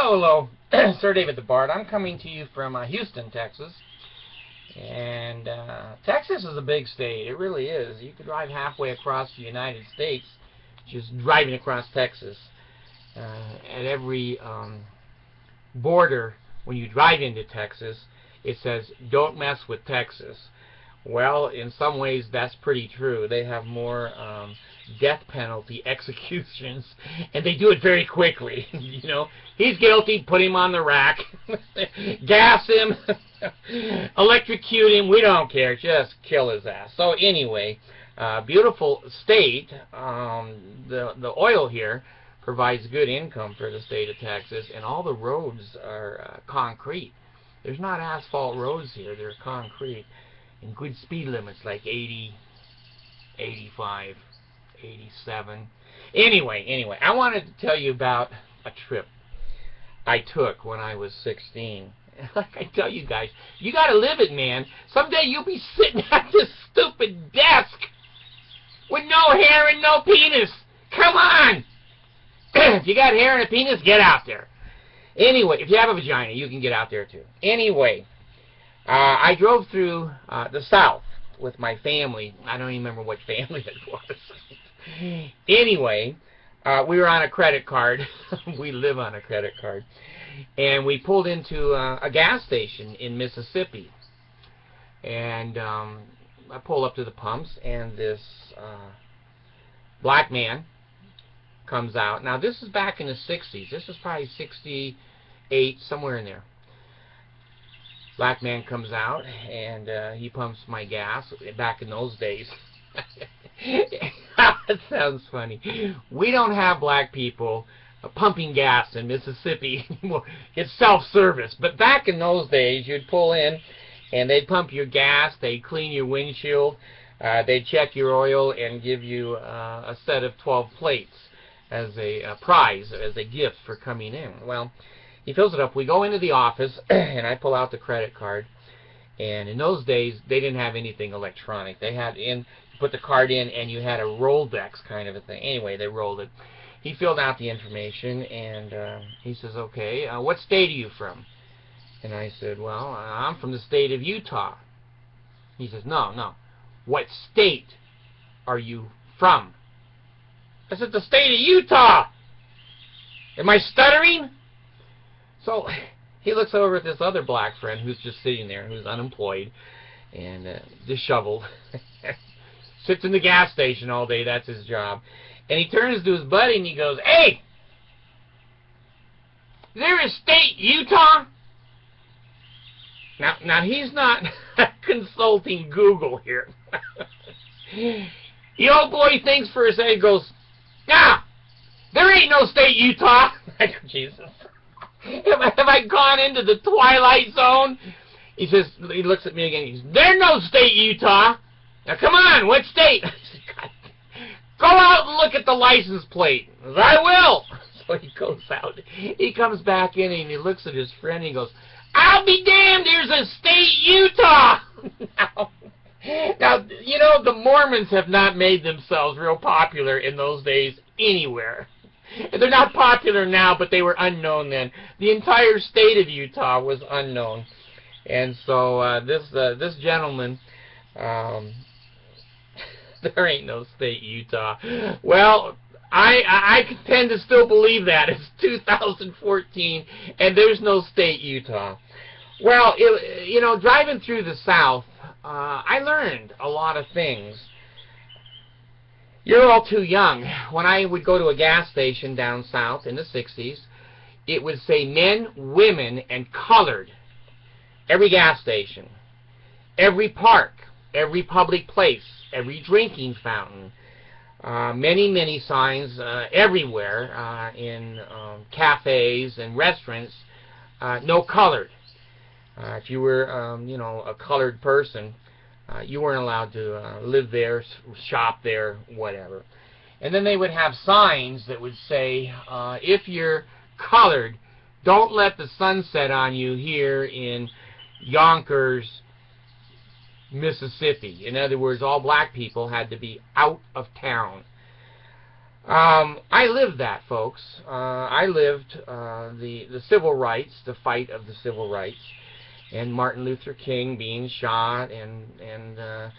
Hello, Sir David the Bard. I'm coming to you from Houston, Texas. And Texas is a big state. It really is. You could drive halfway across the United States just driving across Texas. At every border, when you drive into Texas, it says, "Don't mess with Texas." Well, in some ways, that's pretty true. They have more death penalty executions, and they do it very quickly. You know, he's guilty, put him on the rack, gas him, electrocute him. We don't care, just kill his ass. So anyway, beautiful state. The oil here provides good income for the state of Texas, and all the roads are concrete. There's not asphalt roads here; they're concrete. And good speed limits like 80, 85, 87. Anyway, I wanted to tell you about a trip I took when I was 16. Like I tell you guys, you gotta live it, man. Someday you'll be sitting at this stupid desk with no hair and no penis. Come on! If you got hair and a penis, get out there. Anyway, if you have a vagina, you can get out there too. Anyway, I drove through the South with my family. I don't even remember what family it was. Anyway, we were on a credit card. We live on a credit card. And we pulled into a gas station in Mississippi. And I pull up to the pumps, and this black man comes out. Now, this is back in the 60s. This is probably 68, somewhere in there. Black man comes out, and he pumps my gas. Back in those days. That sounds funny. We don't have black people pumping gas in Mississippi anymore. It's self-service. But back in those days, you'd pull in, and they'd pump your gas. They'd clean your windshield. They'd check your oil and give you a set of 12 plates as a prize, as a gift for coming in. Well, he fills it up. We go into the office, and I pull out the credit card. And in those days, they didn't have anything electronic. They had you put the card in, and you had a Rolodex kind of a thing. Anyway, they rolled it. He filled out the information, and he says, "Okay, what state are you from?" And I said, "Well, I'm from the state of Utah." He says, No. What state are you from?" I said, "The state of Utah." Am I stuttering? So he looks over at this other black friend who's just sitting there, who's unemployed and disheveled. Sits in the gas station all day, that's his job. And he turns to his buddy and he goes, "Hey, is there a state, Utah?" Now he's not consulting Google here. The old boy thinks for a second, goes, "Nah, there ain't no state, Utah." I go, Jesus. Have I gone into the Twilight Zone? He says, he looks at me again. He says, "There's no state, Utah. Now come on, what state?" I said, "God, go out and look at the license plate." He says, "I will." So he goes out. He comes back in and he looks at his friend and he goes, "I'll be damned, there's a state, Utah." Now, you know, the Mormons have not made themselves real popular in those days anywhere. They're not popular now, but they were unknown then. The entire state of Utah was unknown. And so this gentleman, there ain't no state, Utah. Well, I tend to still believe that. It's 2014, and there's no state, Utah. Well, you know, driving through the South, I learned a lot of things. You're all too young. When I would go to a gas station down south in the 60s, it would say men, women, and colored. Every gas station, every park, every public place, every drinking fountain, many signs everywhere in cafes and restaurants, no colored. If you were, you know, a colored person, you weren't allowed to live there, shop there, whatever. And then they would have signs that would say, if you're colored, don't let the sun set on you here in Yonkers, Mississippi. In other words, all black people had to be out of town. I lived that, folks. I lived the civil rights, the fight of the civil rights, and Martin Luther King being shot, and the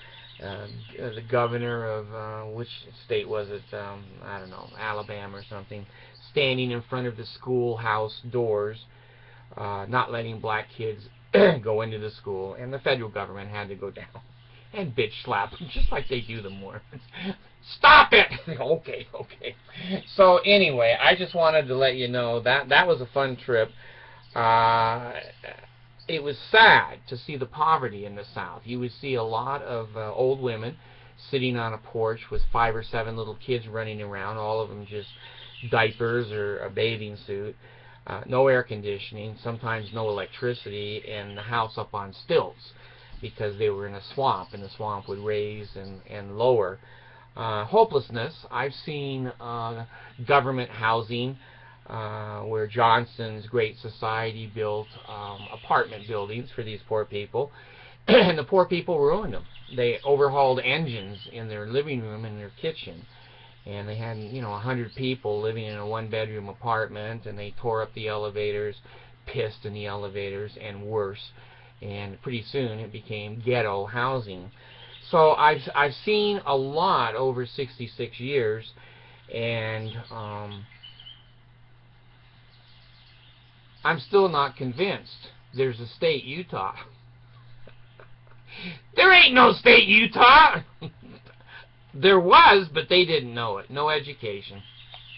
governor of which state was it? I don't know, Alabama or something, standing in front of the schoolhouse doors, not letting black kids go into the school, and the federal government had to go down and bitch slap them just like they do the Mormons. Stop it! Okay. So anyway, I just wanted to let you know that that was a fun trip. It was sad to see the poverty in the South. You would see a lot of old women sitting on a porch with 5 or 7 little kids running around, all of them just diapers or a bathing suit. No air conditioning, sometimes no electricity, and the house up on stilts because they were in a swamp, and the swamp would raise and lower. Hopelessness. I've seen government housing where Johnson's Great Society built apartment buildings for these poor people, and the poor people ruined them. They overhauled engines in their living room and their kitchen, and they had 100 people living in a 1-bedroom apartment, and they tore up the elevators, pissed in the elevators, and worse, and pretty soon it became ghetto housing. So I've seen a lot over 66 years, and I'm still not convinced there's a state Utah. There ain't no state Utah! There was, but they didn't know it. No education.